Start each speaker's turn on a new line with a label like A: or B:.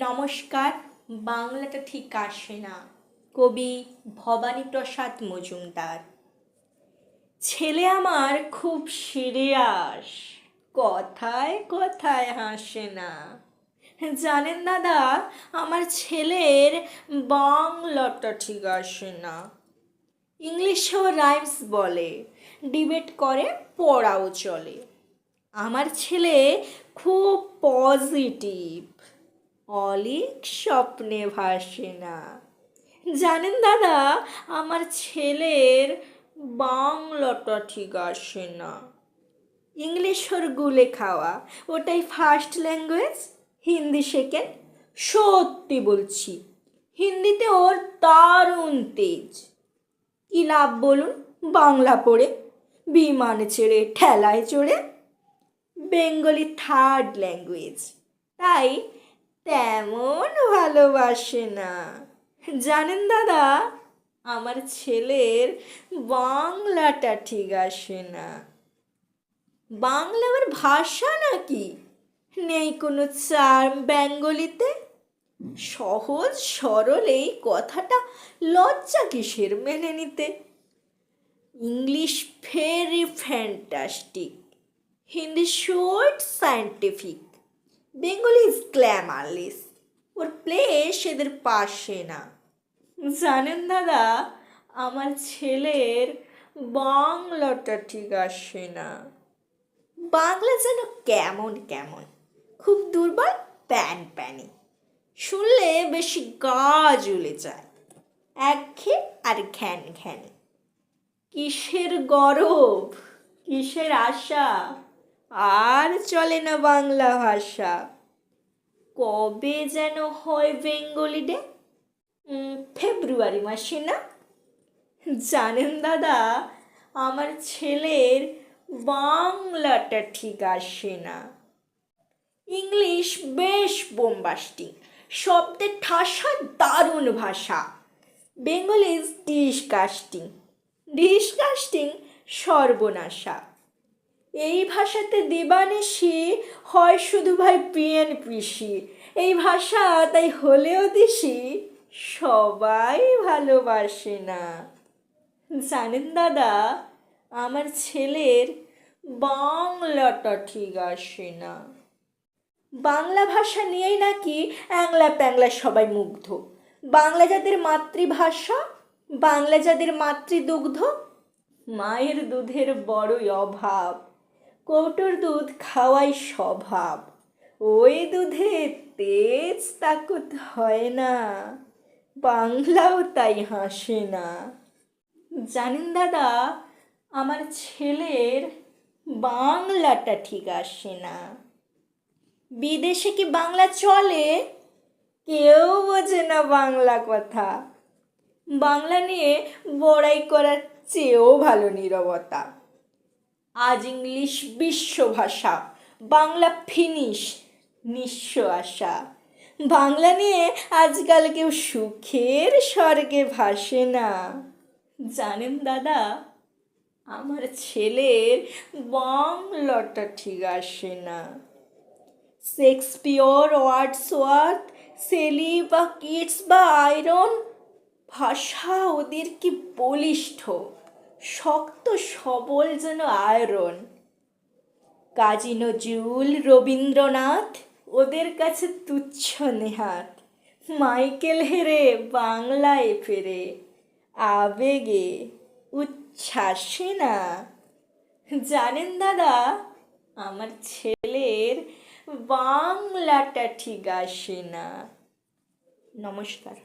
A: নমস্কার। বাংলাটা ঠিক আসে না। কবি ভবানীপ্রসাদ মজুমদার। ছেলে আমার খুব সিরিয়াস, কথায় কথায় হাসে না। জানেন দাদা, আমার ছেলের বাংলাটা ঠিক আসে না। ইংলিশেও রাইমস বলে, ডিবেট করে, পড়াও চলে। আমার ছেলে খুব পজিটিভ, অলিক স্বপ্নে ভাসে না। জানেন দাদা, আমার ছেলের বাংলাটা ঠিক আসে না। ইংলিশ ওর গুলে খাওয়া, ওটাই ফার্স্ট ল্যাঙ্গুয়েজ, হিন্দি সেকেন্ড। সত্যি বলছি, হিন্দিতে ওর দারুণ তেজ। কি লাভ বলুন বাংলা পড়ে, বিমান ছেড়ে ঠেলায় চড়ে। বেঙ্গলি থার্ড ল্যাঙ্গুয়েজ, তাই তেমন ভালোবাসে না। জানেন দাদা, আমার ছেলের বাংলাটা ঠিক আসে না। বাংলা আবার ভাষা নাকি? নেই কোনো চার্ম বেঙ্গলিতে? সহজ সরল এই কথাটা লজ্জা কিসের মেনে নিতে? English very fantastic, Hindi short scientific, Bengali is glamourless, or place এদের পাশে না। জানেন দাদা, আমার ছেলের বাংলাটা ঠিক আসে না। বাংলা যেন কেমন কেমন, খুব দুর্বল, প্যান প্যানি, শুনলে বেশি গা জ্বলে যায়, একঘেয়ে আর ঘ্যান ঘ্যানি। কিসের গরব, কিসের আশা, আর চলে না বাংলা ভাষা। কবে যেন হয় বেঙ্গলি ডে? ফেব্রুয়ারি মাসে না? জানেন দাদা, আমার ছেলের বাংলাটা ঠিক আসে না। ইংলিশ বেশ বোম্বাস্টিক, শব্দের ঠাসা দারুণ ভাষা। বেঙ্গলি ইজ ডিসকাস্টিং, ডিসকাস্টিং সর্বনাশা। এই ভাষাতে দেবানিশি হয় শুধু ভাই পিএন পিসি। এই ভাষা তাই হলেও দিশি সবাই ভালোবাসে না। জানেন দাদা, আমার ছেলের বাংলাটা ঠিক আসে না। বাংলা ভাষা নিয়েই নাকি অ্যাংলা প্যাংলা সবাই মুগ্ধ। বাংলা যাদের মাতৃভাষা, বাংলা যাদের মাতৃদুগ্ধ, মায়ের দুধের বড়ই অভাব, কৌটোর দুধ খাওয়াই স্বভাব। ওই দুধে তেজ তাকত হয় না, বাংলাও তাই হাসে না। জানেন দাদা, আমার ছেলের বাংলাটা ঠিক আসে না। বিদেশে কি বাংলা চলে? কেউ বোঝে না বাংলা কথা। বাংলা নিয়ে বড়াই করার চেয়েও ভালো নীরবতা। আজ ইংলিশ বিশ্বভাষা, বাংলা ফিনিশ, নিঃস্ব আশা। বাংলা নিয়ে আজকাল কেউ সুখের স্বর্গে ভাসে না। জানেন দাদা, আমার ছেলের বাংলাটা ঠিক আসে না। শেক্সপিয়র, ওয়ার্ডসওয়ার্থ, শেলি বা কিটস বা আয়রন, ভাষা ওদের কি বলিষ্ঠ, শক্ত সবল যেন আয়রন। কাজী নজরুল, রবীন্দ্রনাথ ওদের কাছে তুচ্ছ নেহাত। মাইকেল হেরে বাংলায় ফেরে, আবেগে উচ্ছ্বাসে না। জানেন দাদা, আমার ছেলের বাংলাটা ঠিক আসে না। নমস্কার।